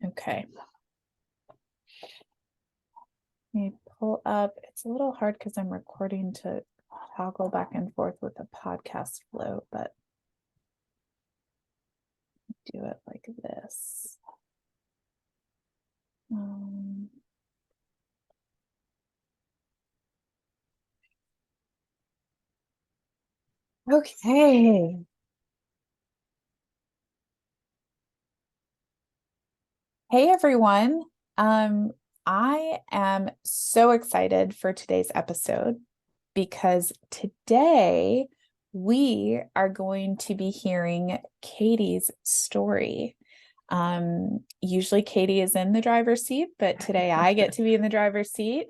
Okay. Let me pull up. It's a little hard because I'm recording to toggle back and forth with the podcast flow, but do it like this. Okay. Hey everyone. I am so excited for today's episode because today we are going to be hearing Katie's story. Usually Katie is in the driver's seat, but today I get to be in the driver's seat.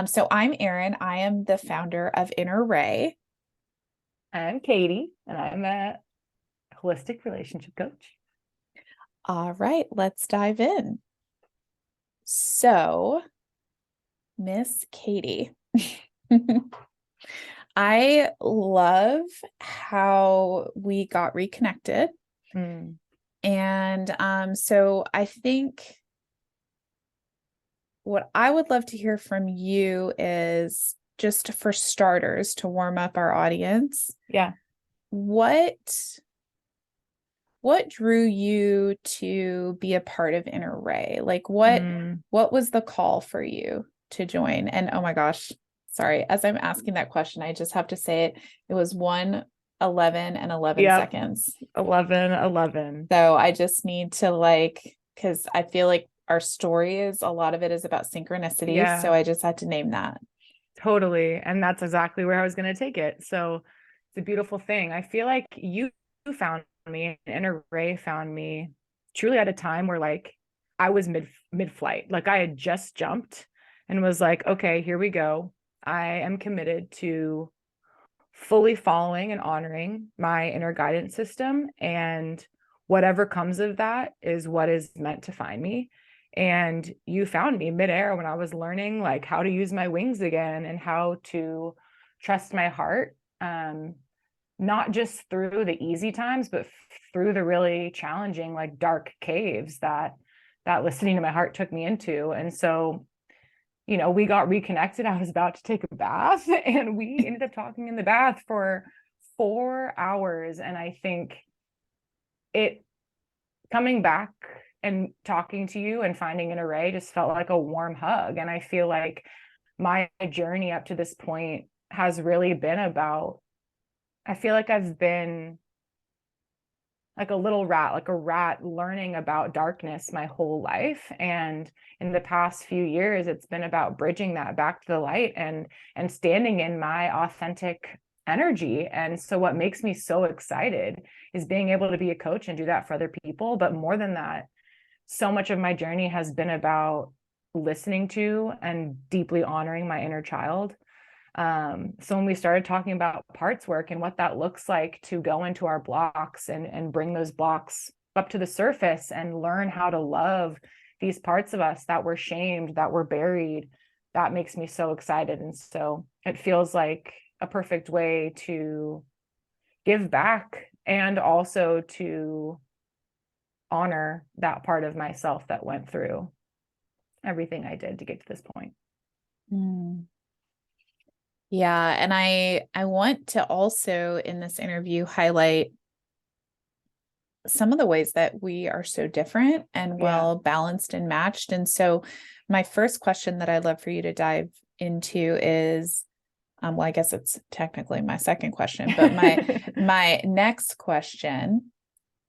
So I'm Erin. I am the founder of Inner RAE. I'm Katie, and I'm a holistic relationship coach. All right, let's dive in. So, Miss Katie, I love how we got reconnected. And so I think what I would love to hear from you is just for starters to warm up our audience. Yeah. What drew you to be a part of Inner RAE? Like what was the call for you to join? And oh my gosh, sorry, as I'm asking that question, I just have to say it. It was 1:11 and 11 seconds. 11:11. So I just need to because I feel like our story is a lot of it is about synchronicity. Yeah. So I just had to name that. Totally. And that's exactly where I was going to take it. So it's a beautiful thing. I feel like you found me, and Inner RAE found me truly at a time where I was mid-flight. Like I had just jumped and was like, okay, here we go. I am committed to fully following and honoring my inner guidance system, and whatever comes of that is what is meant to find me. And you found me midair when I was learning like how to use my wings again and how to trust my heart, not just through the easy times, but through the really challenging, like dark caves that listening to my heart took me into. And so we got reconnected. I was about to take a bath and we ended up talking in the bath for 4 hours. And I think it coming back and talking to you and finding Inner RAE just felt like a warm hug. And I feel like my journey up to this point has really been about, I feel like I've been like a rat learning about darkness my whole life. And in the past few years, it's been about bridging that back to the light and standing in my authentic energy. And so what makes me so excited is being able to be a coach and do that for other people. But more than that, so much of my journey has been about listening to and deeply honoring my inner child. So when we started talking about parts work and what that looks like to go into our blocks and bring those blocks up to the surface and learn how to love these parts of us that were shamed, that were buried, that makes me so excited. And so it feels like a perfect way to give back and also to honor that part of myself that went through everything I did to get to this point. Yeah, and I want to also in this interview highlight some of the ways that we are so different and well balanced and matched. And so my first question that I'd love for you to dive into is, well, I guess it's technically my second question, but my next question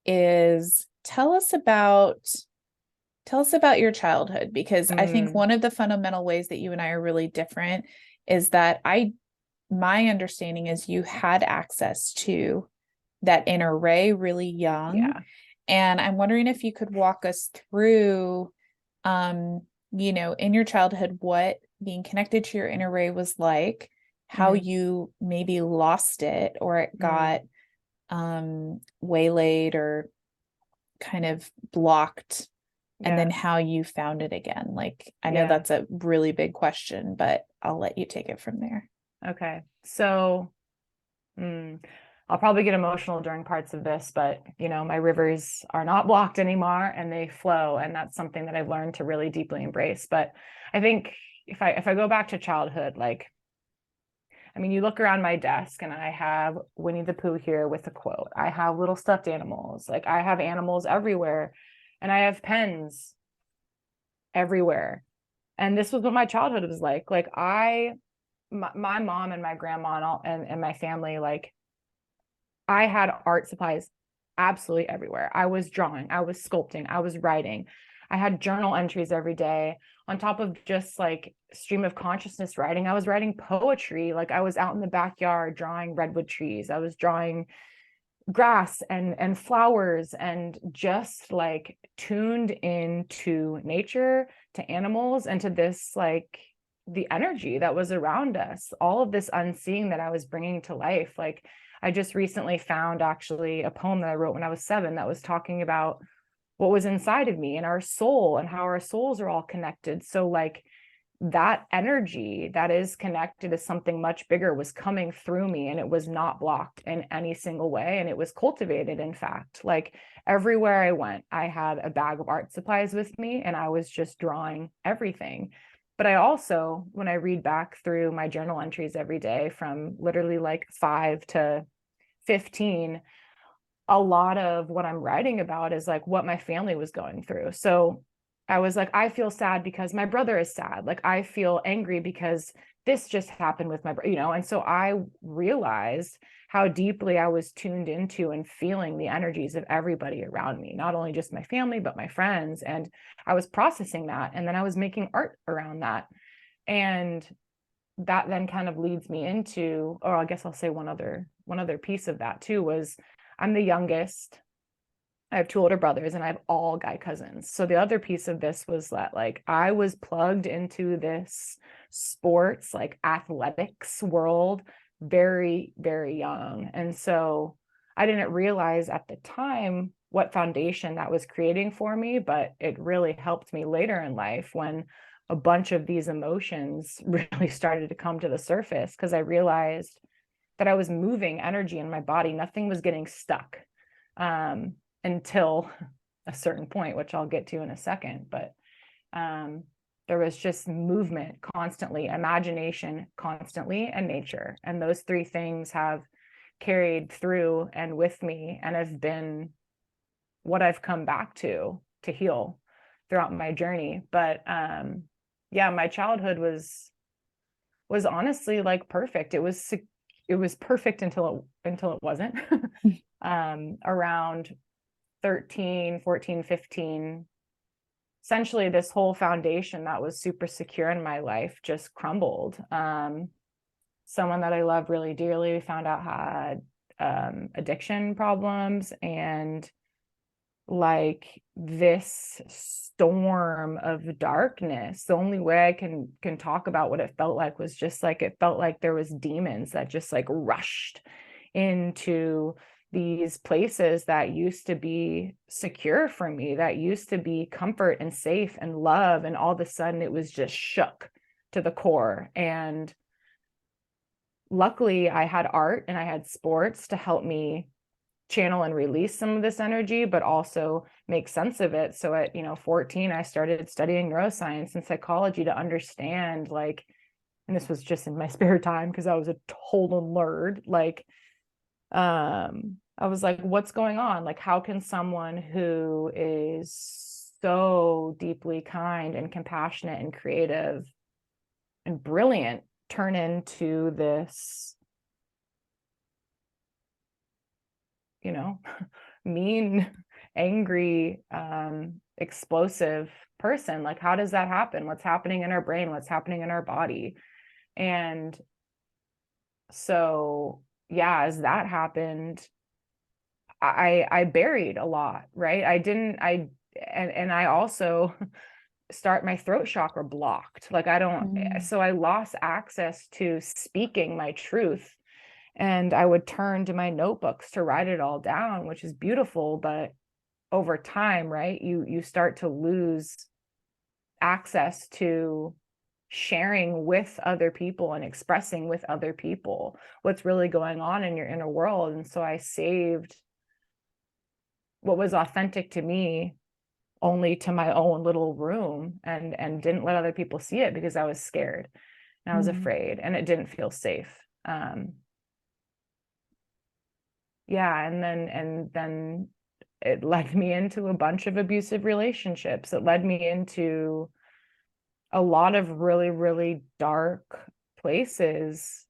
is tell us about your childhood, because I think one of the fundamental ways that you and I are really different is that my understanding is you had access to that Inner RAE really young. Yeah. And I'm wondering if you could walk us through, in your childhood, what being connected to your Inner RAE was like, how you maybe lost it or it got waylaid or kind of blocked, and then how you found it again. Like, I know that's a really big question, but I'll let you take it from there. Okay. So I'll I'll probably get emotional during parts of this, but you know, my rivers are not blocked anymore and they flow. And that's something that I've learned to really deeply embrace. But I think if I go back to childhood, like, I mean, you look around my desk and I have Winnie the Pooh here with a quote. I have little stuffed animals. Like I have animals everywhere and I have pens everywhere. And this was what my childhood was like. Like my mom and my grandma and my family, like I had art supplies absolutely everywhere. I was drawing, I was sculpting, I was writing. I had journal entries every day on top of just like stream of consciousness writing. I was writing poetry. Like I was out in the backyard drawing redwood trees. I was drawing grass and flowers and just like tuned into nature, to animals, and to this like the energy that was around us, all of this unseeing that I was bringing to life. Like I just recently found actually a poem that I wrote when I was 7 that was talking about what was inside of me and our soul and how our souls are all connected. So like that energy that is connected to something much bigger was coming through me, and it was not blocked in any single way. And it was cultivated. In fact, like everywhere I went, I had a bag of art supplies with me and I was just drawing everything. But I also, when I read back through my journal entries every day from literally like 5 to 15, a lot of what I'm writing about is like what my family was going through. So I was like, I feel sad because my brother is sad. Like I feel angry because this just happened with my brother, you know? And so I realized how deeply I was tuned into and feeling the energies of everybody around me, not only just my family, but my friends. And I was processing that. And then I was making art around that. And that then kind of leads me into, or I guess I'll say one other piece of that too, was I'm the youngest. I have 2 older brothers and I have all guy cousins. So the other piece of this was that like I was plugged into this sports, like athletics world very, very young. And so I didn't realize at the time what foundation that was creating for me, but it really helped me later in life when a bunch of these emotions really started to come to the surface, because I realized that I was moving energy in my body. Nothing was getting stuck. Until a certain point, which I'll get to in a second. But there was just movement constantly, imagination constantly, and nature. And those 3 things have carried through and with me and have been what I've come back to heal throughout my journey. But yeah, my childhood was honestly like perfect. It was perfect until it wasn't. Around 13, 14, 15, essentially this whole foundation that was super secure in my life just crumbled. Someone that I love really dearly found out had addiction problems, and like this storm of darkness, the only way I can talk about what it felt like was just like it felt like there was demons that just like rushed into these places that used to be secure for me, that used to be comfort and safe and love, and all of a sudden it was just shook to the core. And luckily I had art and I had sports to help me channel and release some of this energy, but also make sense of it. So at 14, I started studying neuroscience and psychology to understand, like, and this was just in my spare time because I was a total nerd, like I was like, what's going on? Like, how can someone who is so deeply kind and compassionate and creative and brilliant turn into this, mean, angry, explosive person? Like, how does that happen? What's happening in our brain? What's happening in our body? And so, yeah, as that happened, I buried a lot, right? And I also my throat chakra blocked. Like so I lost access to speaking my truth. And I would turn to my notebooks to write it all down, which is beautiful. But over time, right, you start to lose access to sharing with other people and expressing with other people what's really going on in your inner world. And so I saved what was authentic to me only to my own little room, and didn't let other people see it because I was scared and I was afraid, and it didn't feel safe. Yeah. And then it led me into a bunch of abusive relationships. It led me into a lot of really, really dark places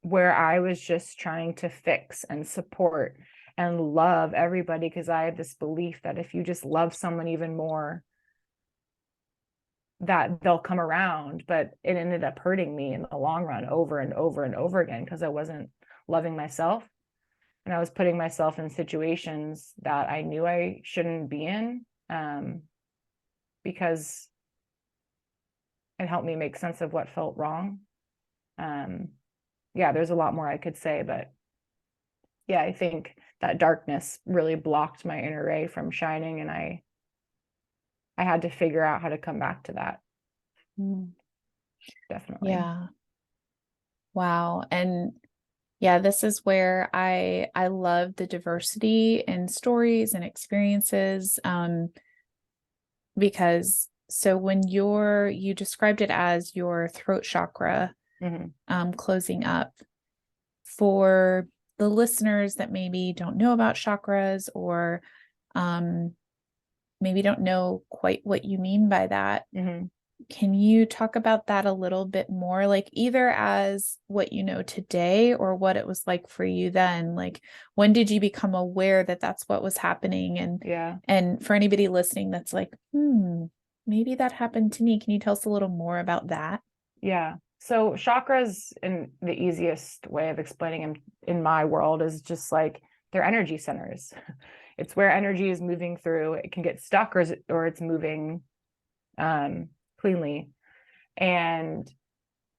where I was just trying to fix and support and love everybody, because I had this belief that if you just love someone even more, that they'll come around. But it ended up hurting me in the long run over and over and over again, because I wasn't loving myself, and I was putting myself in situations that I knew I shouldn't be in, because it helped me make sense of what felt wrong. Yeah, there's a lot more I could say, but yeah, I think that darkness really blocked my inner ray from shining, and I had to figure out how to come back to that. Definitely. Yeah. Wow. And yeah, this is where I love the diversity in stories and experiences, because so when you described it as your throat chakra closing up, for the listeners that maybe don't know about chakras, or maybe don't know quite what you mean by that. Can you talk about that a little bit more, like either as what you know today or what it was like for you then? Like, when did you become aware that that's what was happening? And for anybody listening that's like, maybe that happened to me, can you tell us a little more about that? Yeah. So chakras, in the easiest way of explaining them in my world, is just like they're energy centers. It's where energy is moving through. It can get stuck, or it's moving cleanly. And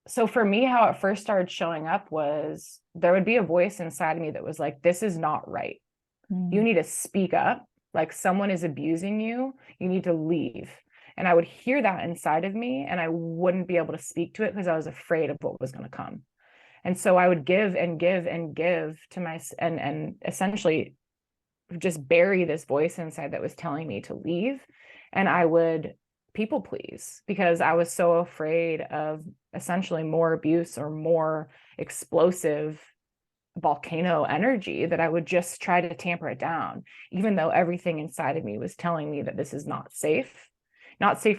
so for me, how it first started showing up was there would be a voice inside of me that was like, this is not right. You need to speak up. Like, someone is abusing you. You need to leave. And I would hear that inside of me, and I wouldn't be able to speak to it because I was afraid of what was going to come. And so I would give and give and give to and essentially just bury this voice inside that was telling me to leave. And I would people please because I was so afraid of essentially more abuse or more explosive volcano energy that I would just try to tamper it down, even though everything inside of me was telling me that this is not safe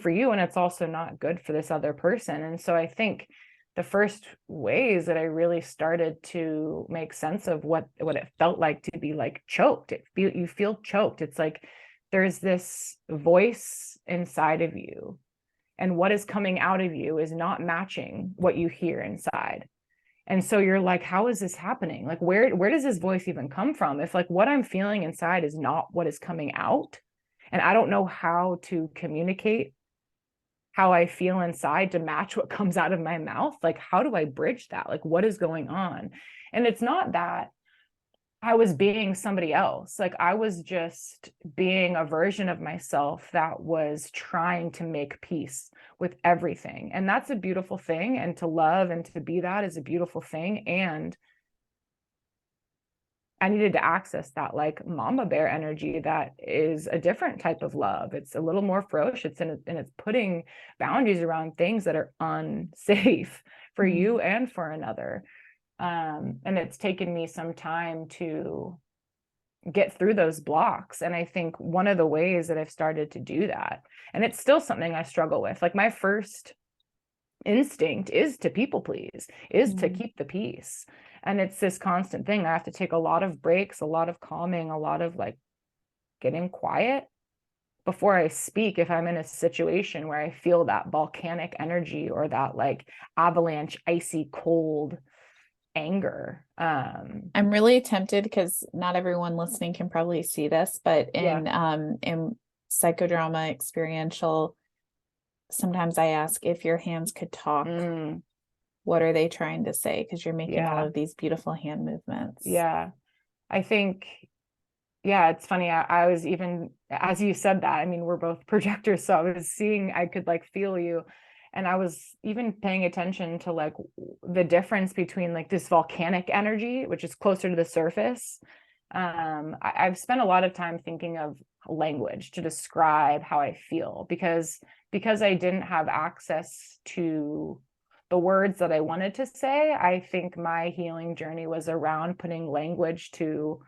for you, and it's also not good for this other person. And so I think the first ways that I really started to make sense of what it felt like to be like choked, you feel choked. It's like there's this voice inside of you, and what is coming out of you is not matching what you hear inside. And so you're like, how is this happening? Like, where does this voice even come from? If like what I'm feeling inside is not what is coming out, and I don't know how to communicate how I feel inside to match what comes out of my mouth, like, how do I bridge that? Like, what is going on? And it's not that I was being somebody else. Like, I was just being a version of myself that was trying to make peace with everything. And that's a beautiful thing. And to love and to be that is a beautiful thing. And I needed to access that like mama bear energy that is a different type of love. It's a little more ferocious, and it's putting boundaries around things that are unsafe for you and for another. And it's taken me some time to get through those blocks. And I think one of the ways that I've started to do that, and it's still something I struggle with, like my first instinct is to people please, is to keep the peace. And it's this constant thing. I have to take a lot of breaks, a lot of calming, a lot of like getting quiet before I speak if I'm in a situation where I feel that volcanic energy or that like avalanche, icy cold anger. I'm really tempted, because not everyone listening can probably see this, but in psychodrama experiential, sometimes I ask, if your hands could talk, what are they trying to say? Because you're making all of these beautiful hand movements. Yeah. I think, it's funny. I was even, as you said that, I mean, we're both projectors. So I was seeing, I could like feel you. And I was even paying attention to like the difference between like this volcanic energy, which is closer to the surface. I've spent a lot of time thinking of language to describe how I feel, because I didn't have access to the words that I wanted to say. I think my healing journey was around putting language to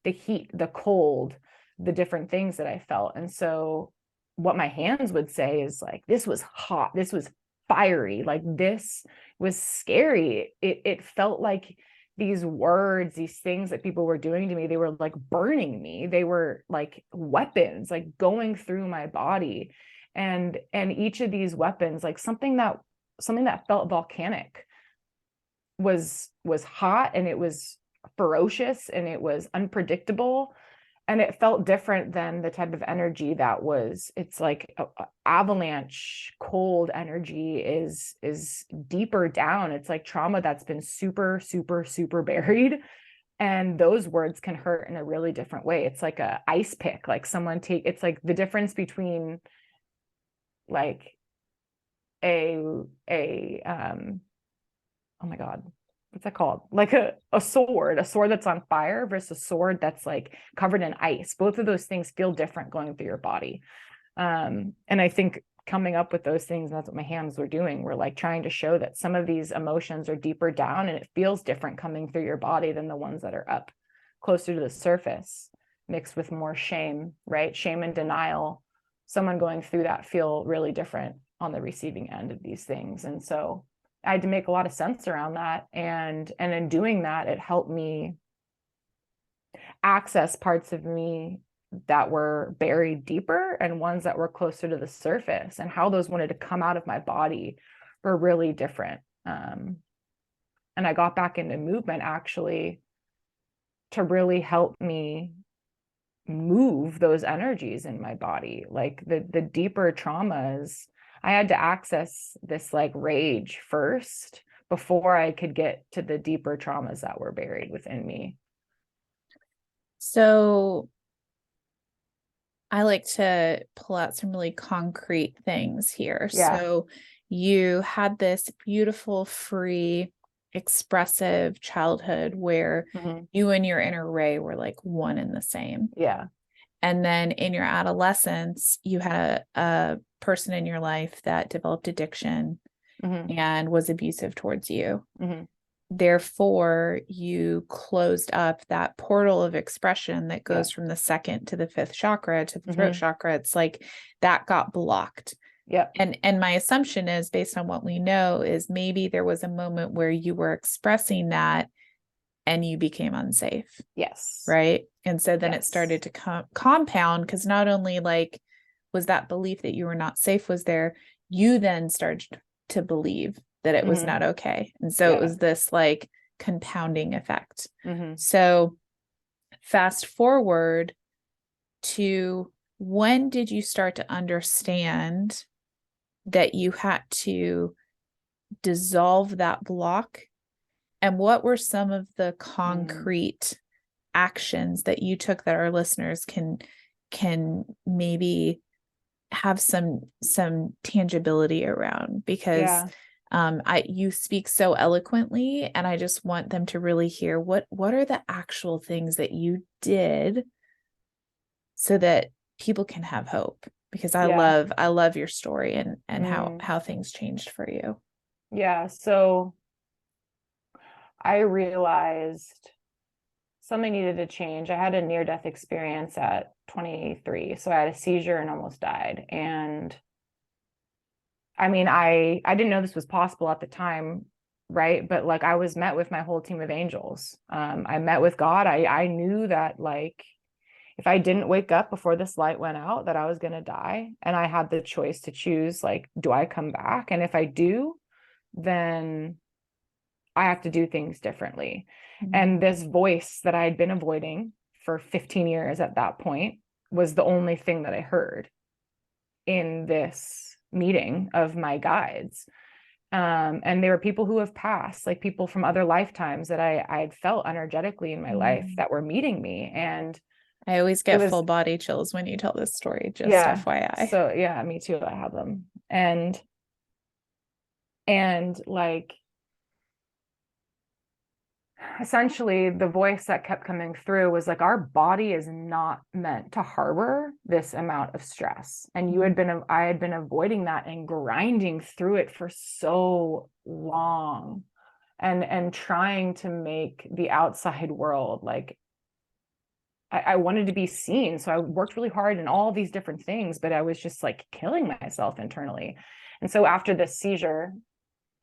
the heat, the cold, the different things that I felt. And so what my hands would say is like, this was hot, this was fiery, like this was scary. It felt like these words, these things that people were doing to me, they were like burning me. They were like weapons, like going through my body. And each of these weapons, like something that felt volcanic was hot, and it was ferocious, and it was unpredictable, and it felt different than the type of energy that was, it's like avalanche cold energy is deeper down. It's like trauma that's been super buried, and those words can hurt in a really different way. It's like a ice pick, like it's like the difference between like oh my God, what's that called? Like a sword that's on fire versus a sword that's like covered in ice. Both of those things feel different going through your body. And I think coming up with those things, and that's what my hands were doing, were like trying to show that some of these emotions are deeper down, and it feels different coming through your body than the ones that are up closer to the surface, mixed with more shame, right? Shame and denial. Someone going through that feel really different on the receiving end of these things. And so I had to make a lot of sense around that. And in doing that, it helped me access parts of me that were buried deeper and ones that were closer to the surface, and how those wanted to come out of my body were really different. And I got back into movement actually to really help me move those energies in my body. Like the deeper traumas, I had to access this like rage first before I could get to the deeper traumas that were buried within me. So I like to pull out some really concrete things here. Yeah. So you had this beautiful, free, expressive childhood where you and your inner Ray were like one and the same. Yeah. And then in your adolescence, you had a person in your life that developed addiction and was abusive towards you. Therefore, you closed up that portal of expression that goes from the second to the fifth chakra to the throat chakra. It's like that got blocked. Yeah. And my assumption is, based on what we know, is maybe there was a moment where you were expressing that and you became unsafe. Yes. Right. And so then it started to compound, because not only like was that belief that you were not safe was there, you then started to believe that it was not okay. And so it was this like compounding effect. So fast forward to, when did you start to understand that you had to dissolve that block? And what were some of the concrete actions that you took that our listeners can maybe have some tangibility around? Because you speak so eloquently, and I just want them to really hear what are the actual things that you did so that people can have hope, because I love your story and how things changed for you. Yeah. So I realized something needed to change. I had a near-death experience at 23. So I had a seizure and almost died. And I mean, I didn't know this was possible at the time, right? But like, I was met with my whole team of angels. I met with God. I knew that like, if I didn't wake up before this light went out, that I was going to die. And I had the choice to choose, like, do I come back? And if I do, then I have to do things differently. And this voice that I had been avoiding for 15 years at that point was the only thing that I heard in this meeting of my guides. And they were people who have passed, like people from other lifetimes that I had felt energetically in my life that were meeting me. And I always get full body chills when you tell this story, just FYI. So yeah, me too. I have them. And And like, essentially the voice that kept coming through was like, our body is not meant to harbor this amount of stress. And I had been avoiding that and grinding through it for so long, and trying to make the outside world, like, I wanted to be seen. So I worked really hard in all these different things, but I was just like killing myself internally. And so after this seizure,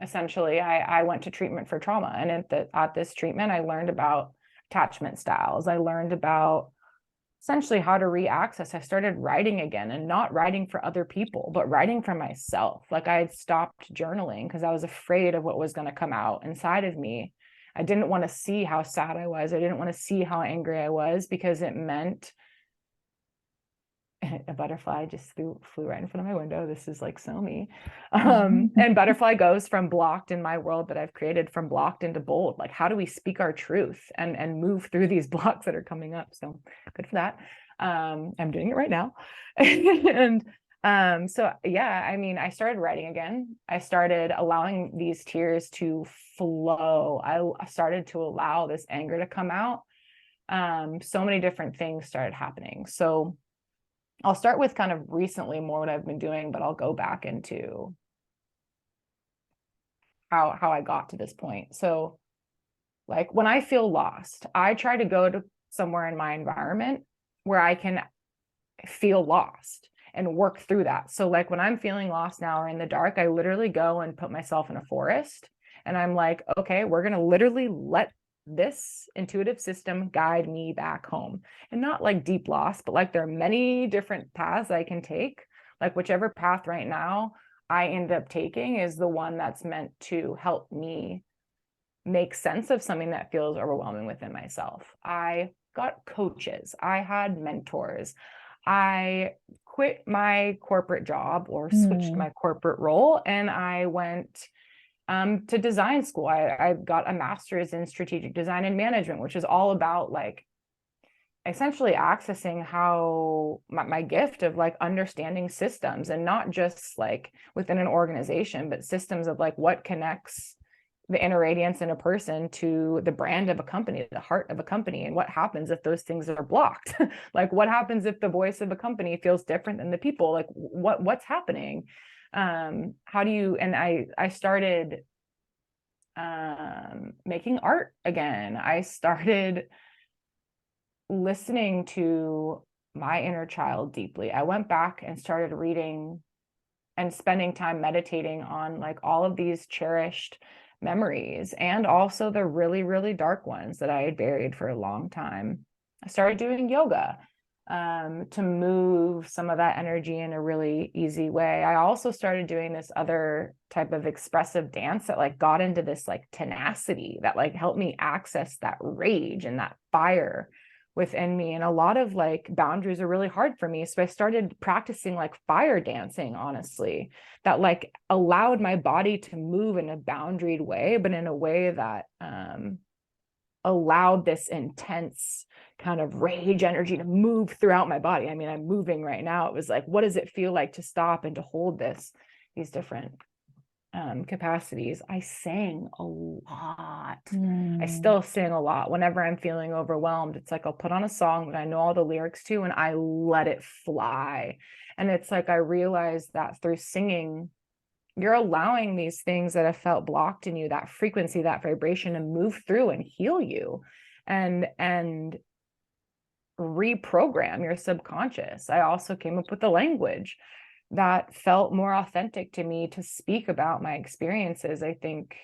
essentially, I went to treatment for trauma. And at this treatment, I learned about attachment styles. I learned about essentially how to re-access. I started writing again, and not writing for other people, but writing for myself. Like, I had stopped journaling because I was afraid of what was going to come out inside of me. I didn't want to see how sad I was. I didn't want to see how angry I was, because it meant a butterfly just flew right in front of my window. This is like so me. And butterfly goes from blocked in my world that I've created, from blocked into bold. Like, how do we speak our truth and move through these blocks that are coming up? So good for that. I'm doing it right now. And so yeah, I mean, I started writing again. I started allowing these tears to flow. I started to allow this anger to come out. So many different things started happening. So I'll start with kind of recently more what I've been doing, but I'll go back into how I got to this point. So like, when I feel lost, I try to go to somewhere in my environment where I can feel lost and work through that. So like, when I'm feeling lost now or in the dark, I literally go and put myself in a forest, and I'm like, okay, we're going to literally let this intuitive system guide me back home. And not like deep loss, but like, there are many different paths I can take. Like, whichever path right now I end up taking is the one that's meant to help me make sense of something that feels overwhelming within myself. I got coaches, I had mentors, I quit my corporate job, or switched my corporate role, and I went to design school. I got a master's in strategic design and management, which is all about like essentially accessing how my gift of like understanding systems, and not just like within an organization, but systems of like what connects the inner radiance in a person to the brand of a company, the heart of a company, and what happens if those things are blocked. Like, what happens if the voice of a company feels different than the people? Like, what's happening? How do you? And I started making art again. I started listening to my inner child deeply. I went back and started reading and spending time meditating on like all of these cherished memories, and also the really, really dark ones that I had buried for a long time. I started doing yoga to move some of that energy in a really easy way. I also started doing this other type of expressive dance that like got into this like tenacity that like helped me access that rage and that fire within me. And a lot of like boundaries are really hard for me. So I started practicing like fire dancing, honestly, that like allowed my body to move in a boundaried way, but in a way that allowed this intense kind of rage energy to move throughout my body. I mean, I'm moving right now. It was like, what does it feel like to stop and to hold these different capacities? I sang a lot. I still sing a lot. Whenever I'm feeling overwhelmed, it's like I'll put on a song that I know all the lyrics to, and I let it fly. And it's like I realized that through singing, you're allowing these things that have felt blocked in you, that frequency, that vibration, to move through and heal you and reprogram your subconscious. I also came up with a language that felt more authentic to me to speak about my experiences. I think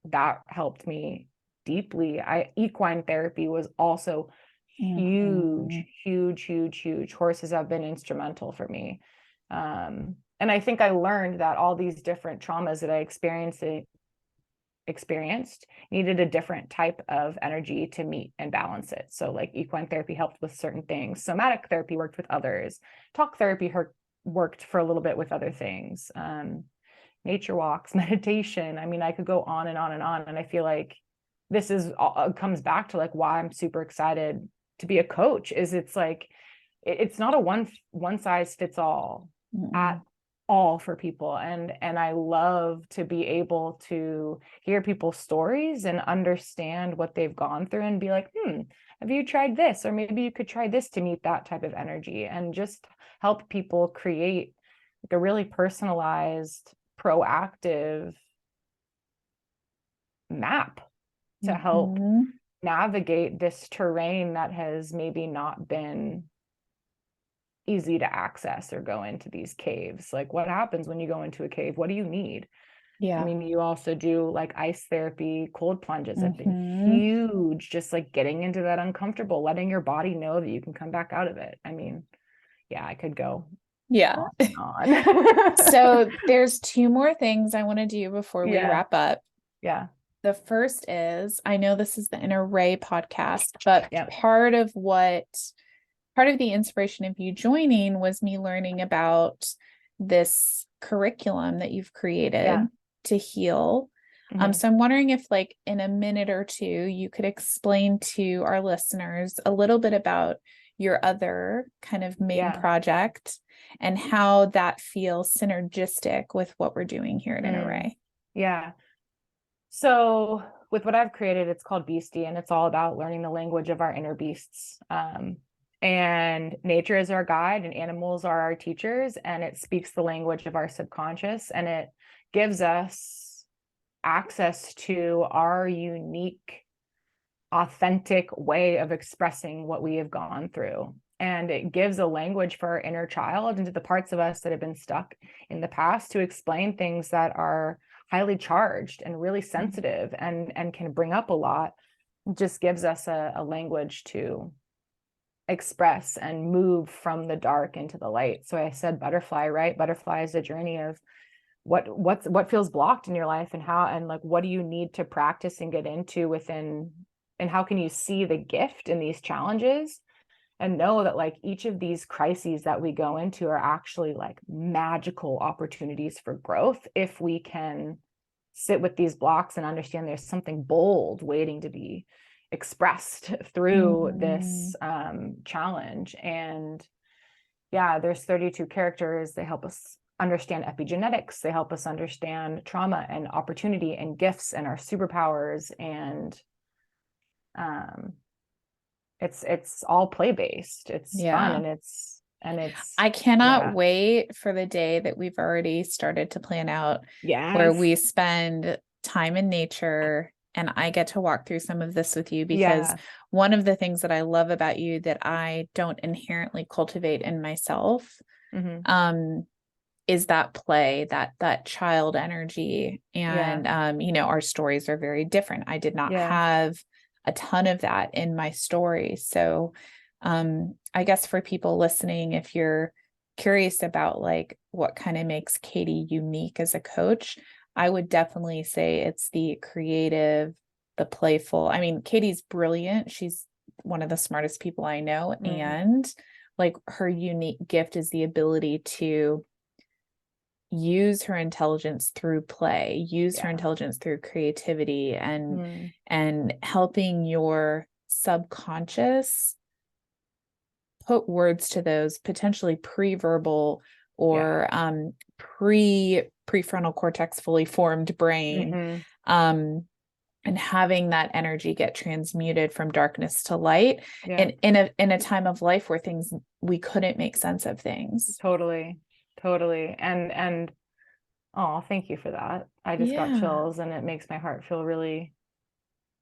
that helped me deeply. Equine therapy was also huge. Horses have been instrumental for me. And I think I learned that all these different traumas that I experienced needed a different type of energy to meet and balance it. So like, equine therapy helped with certain things. Somatic therapy worked with others. Talk therapy worked for a little bit with other things. Nature walks, meditation. I mean, I could go on and on and on. And I feel like this comes back to like why I'm super excited to be a coach. Is it's like, it's not a one size fits all at all for people. And I love to be able to hear people's stories and understand what they've gone through and be like, have you tried this? Or maybe you could try this to meet that type of energy, and just help people create like a really personalized, proactive map to help navigate this terrain that has maybe not been easy to access or go into these caves. Like, what happens when you go into a cave? What do you need? Yeah. I mean, you also do like ice therapy, cold plunges have been huge, just like getting into that uncomfortable, letting your body know that you can come back out of it. I mean, yeah, I could go Yeah. on and on. So there's two more things I want to do before we wrap up. Yeah. The first is, I know this is the Inner RAE podcast, but part of the inspiration of you joining was me learning about this curriculum that you've created to heal. So I'm wondering if, like, in a minute or two, you could explain to our listeners a little bit about your other kind of main project and how that feels synergistic with what we're doing here at Inner RAE. Yeah. So with what I've created, it's called Beastie, and it's all about learning the language of our inner beasts. And nature is our guide and animals are our teachers, and it speaks the language of our subconscious, and it gives us access to our unique, authentic way of expressing what we have gone through. And it gives a language for our inner child and to the parts of us that have been stuck in the past to explain things that are highly charged and really sensitive and can bring up a lot. It just gives us a language to express and move from the dark into the light. So I said butterfly, right? Butterfly is a journey of what feels blocked in your life, and how, and like, what do you need to practice and get into within, and how can you see the gift in these challenges and know that like each of these crises that we go into are actually like magical opportunities for growth if we can sit with these blocks and understand there's something bold waiting to be expressed through this challenge. And there's 32 characters. They help us understand epigenetics. They help us understand trauma and opportunity and gifts and our superpowers. And it's all play based. It's fun, and it's I cannot wait for the day that we've already started to plan out, where we spend time in nature and I get to walk through some of this with you, because one of the things that I love about you that I don't inherently cultivate in myself is that play, that child energy. And our stories are very different. I did not have a ton of that in my story. So I guess for people listening, if you're curious about like what kind of makes Katie unique as a coach, I would definitely say it's the creative, the playful. I mean, Katie's brilliant. She's one of the smartest people I know. And like, her unique gift is the ability to use her intelligence through play, use her intelligence through creativity, and helping your subconscious put words to those potentially pre-verbal or prefrontal cortex fully formed brain, and having that energy get transmuted from darkness to light, and in a time of life where we couldn't make sense of things. Totally. And oh, thank you for that. I just got chills, and it makes my heart feel really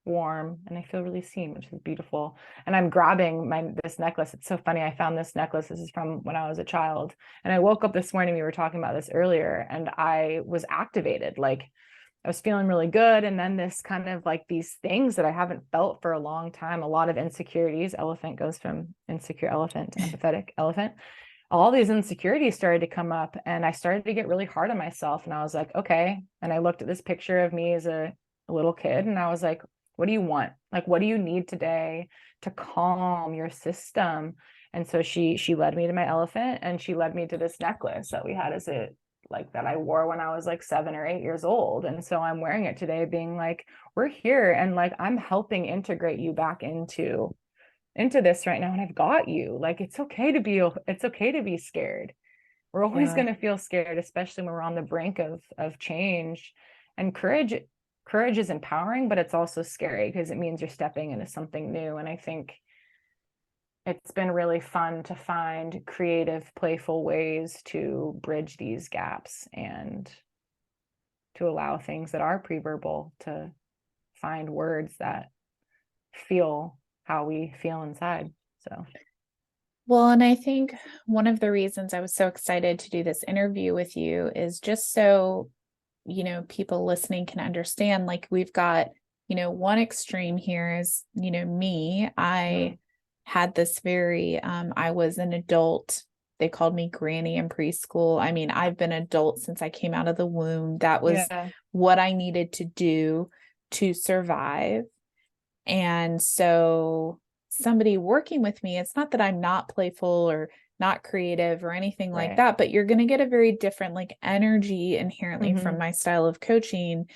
warm, and I feel really seen, which is beautiful. And I'm grabbing this necklace. It's so funny. I found this necklace. This is from when I was a child, and I woke up this morning. We were talking about this earlier, and I was activated. Like, I was feeling really good. And then this kind of like these things that I haven't felt for a long time, a lot of insecurities. Elephant goes from insecure elephant to empathetic elephant. All these insecurities started to come up, and I started to get really hard on myself. And I was like, okay. And I looked at this picture of me as a little kid, and I was like, what do you want? Like, what do you need today to calm your system? And so she led me to my elephant, and she led me to this necklace that we had that I wore when I was like 7 or 8 years old. And so I'm wearing it today, being like, we're here, and like, I'm helping integrate you back into this right now, and I've got you. Like, it's okay to be scared. We're always Yeah. going to feel scared, especially when we're on the brink of change. And courage is empowering, but it's also scary because it means you're stepping into something new. And I think it's been really fun to find creative, playful ways to bridge these gaps and to allow things that are pre-verbal to find words that feel how we feel inside. So, Well, and I think one of the reasons I was so excited to do this interview with you is just so, people listening can understand, like we've got, one extreme here is, me. I had this very, I was an adult. They called me granny in preschool. I mean, I've been adult since I came out of the womb. That was what I needed to do to survive. And so somebody working with me, it's not that I'm not playful or not creative or anything like that, but you're going to get a very different like energy inherently from my style of coaching,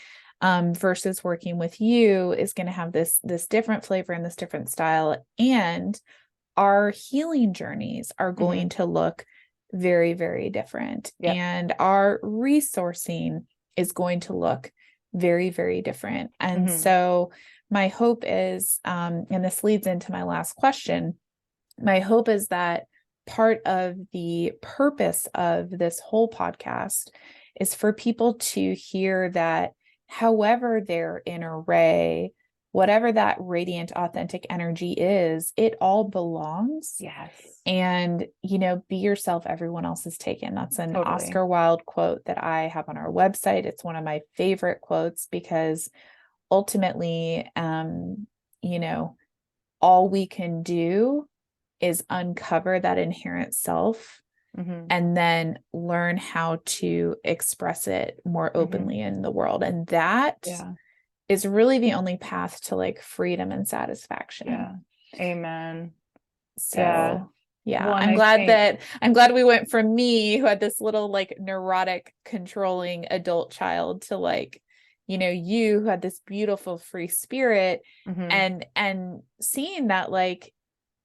versus working with you is going to have this different flavor and this different style. And our healing journeys are going to look very, very different. And our resourcing is going to look very, very different. And so my hope is, and this leads into my last question, my hope is that part of the purpose of this whole podcast is for people to hear that however their inner ray, whatever that radiant, authentic energy is, it all belongs. Yes. And, be yourself, everyone else is taken. That's an Oscar Wilde quote that I have on our website. It's one of my favorite quotes because ultimately, all we can do is uncover that inherent self and then learn how to express it more openly in the world. And that is really the only path to like freedom and satisfaction. Yeah. Amen. So well, I'm glad we went from me who had this little like neurotic controlling adult child to like, you who had this beautiful free spirit and seeing that like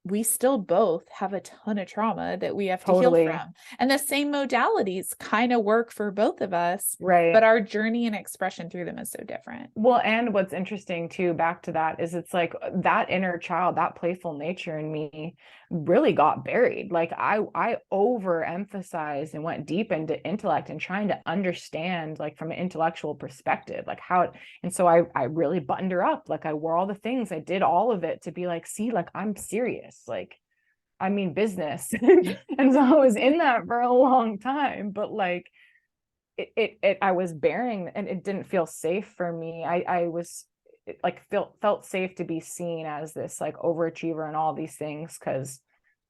we still both have a ton of trauma that we have to heal from. And the same modalities kind of work for both of us, but our journey and expression through them is so different. Well, and what's interesting too, back to that, is it's like that inner child, that playful nature in me really got buried. Like I overemphasized and went deep into intellect and trying to understand like from an intellectual perspective, like how, and so I really buttoned her up. Like I wore all the things, I did all of it to be like, see, like I'm serious. Like, I mean business. And so I was in that for a long time, but like, I was bearing and it didn't feel safe for me. I was like felt safe to be seen as this like overachiever and all these things because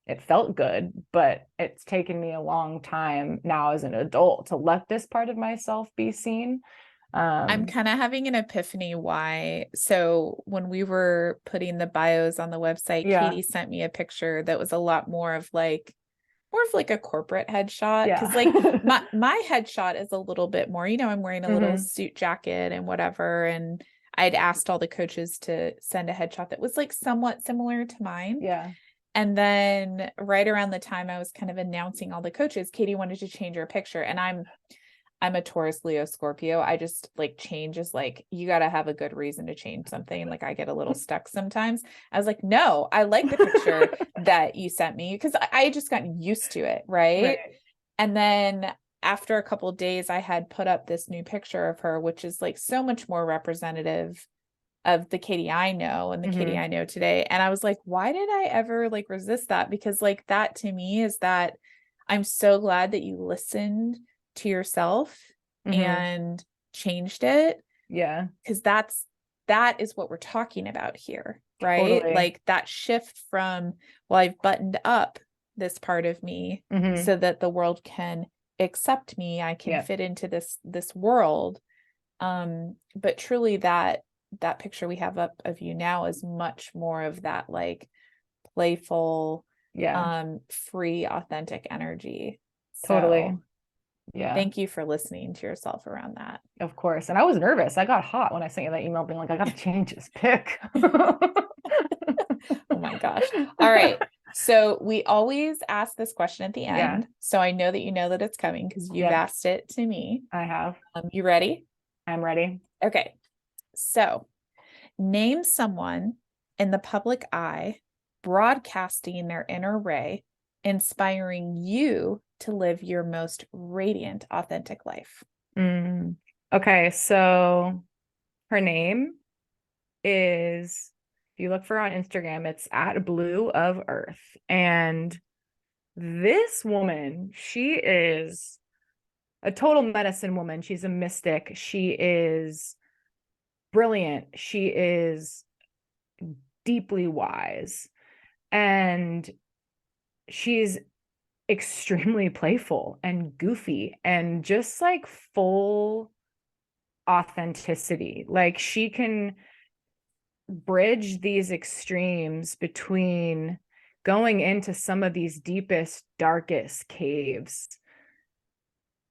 it felt good, but it's taken me a long time now as an adult to let this part of myself be seen. I'm kind of having an epiphany why. So when we were putting the bios on the website, Katie sent me a picture that was a lot more of like a corporate headshot. Cause like my headshot is a little bit more, I'm wearing a little suit jacket and whatever. And I'd asked all the coaches to send a headshot that was like somewhat similar to mine. Yeah. And then right around the time I was kind of announcing all the coaches, Katie wanted to change her picture. And I'm a Taurus, Leo, Scorpio. I just like change is like, you got to have a good reason to change something. Like I get a little stuck sometimes. I was like, no, I like the picture that you sent me because I just gotten used to it. Right. And then after a couple of days, I had put up this new picture of her, which is like so much more representative of the Katie I know and the Katie I know today. And I was like, why did I ever like resist that? Because like that to me is that I'm so glad that you listened to yourself and changed it. Yeah. Because that is what we're talking about here, right? Like that shift from, well, I've buttoned up this part of me so that the world can accept me. I can fit into this world. But truly that picture we have up of you now is much more of that like playful, free, authentic energy. So, yeah. Thank you for listening to yourself around that. Of course. And I was nervous. I got hot when I sent you that email being like, I got to change this pic. Oh my gosh. All right. So we always ask this question at the Yeah. end. So I know that you know that it's coming because you've Yep. asked it to me. I have. You ready? I'm ready. Okay. So name someone in the public eye broadcasting their inner ray, inspiring you to live your most radiant, authentic life. Okay, so her name is, if you look for her on Instagram, it's at Blue of Earth. And this woman, she is a total medicine woman. She's a mystic. She is brilliant. She is deeply wise. And she's extremely playful and goofy and just like full authenticity. Like she can bridge these extremes between going into some of these deepest, darkest caves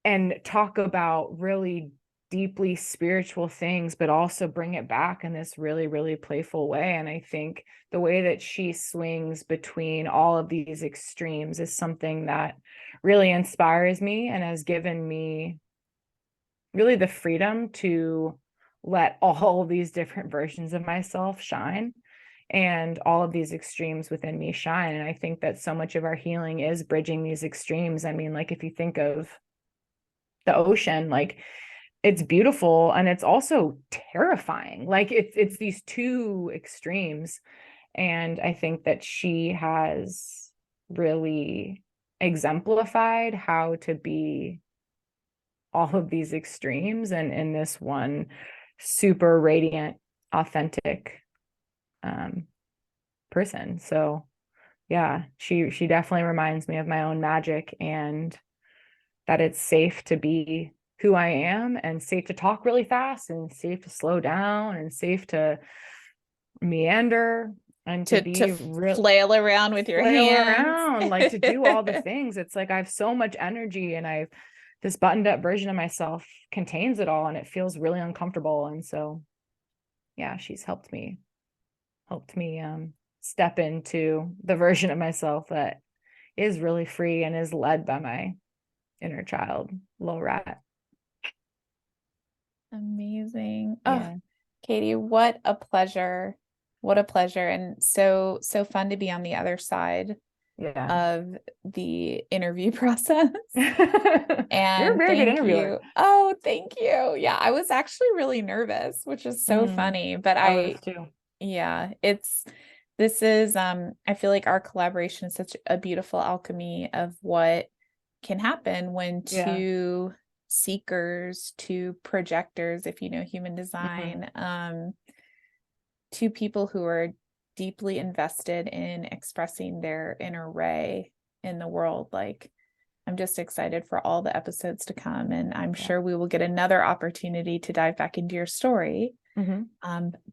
and talk about really deeply spiritual things, but also bring it back in this really, really playful way. And I think the way that she swings between all of these extremes is something that really inspires me and has given me really the freedom to let all of these different versions of myself shine and all of these extremes within me shine. And I think that so much of our healing is bridging these extremes. I mean, like if you think of the ocean, like it's beautiful and it's also terrifying. Like it's these two extremes. And I think that she has really exemplified how to be all of these extremes and in this one super radiant, authentic person. So yeah, she definitely reminds me of my own magic and that it's safe to be who I am and safe to talk really fast and safe to slow down and safe to meander and to be flail around with your hands. like to do all the things. It's like I have so much energy and I've this buttoned up version of myself contains it all and it feels really uncomfortable. And so yeah, she's helped me step into the version of myself that is really free and is led by my inner child, low rat. Amazing. Yeah. Oh, Katie, what a pleasure. What a pleasure. And so fun to be on the other side of the interview process. And you're a very good interviewer. You. Oh, thank you. Yeah, I was actually really nervous, which is so funny, but I was too. Yeah, this is I feel like our collaboration is such a beautiful alchemy of what can happen when two seekers, two projectors, if you know human design, two people who are deeply invested in expressing their inner ray in the world. Like, I'm just excited for all the episodes to come, and I'm sure we will get another opportunity to dive back into your story.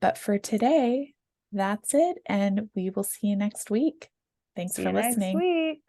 But for today, that's it, and we will see you next week. Thanks for listening. Next week.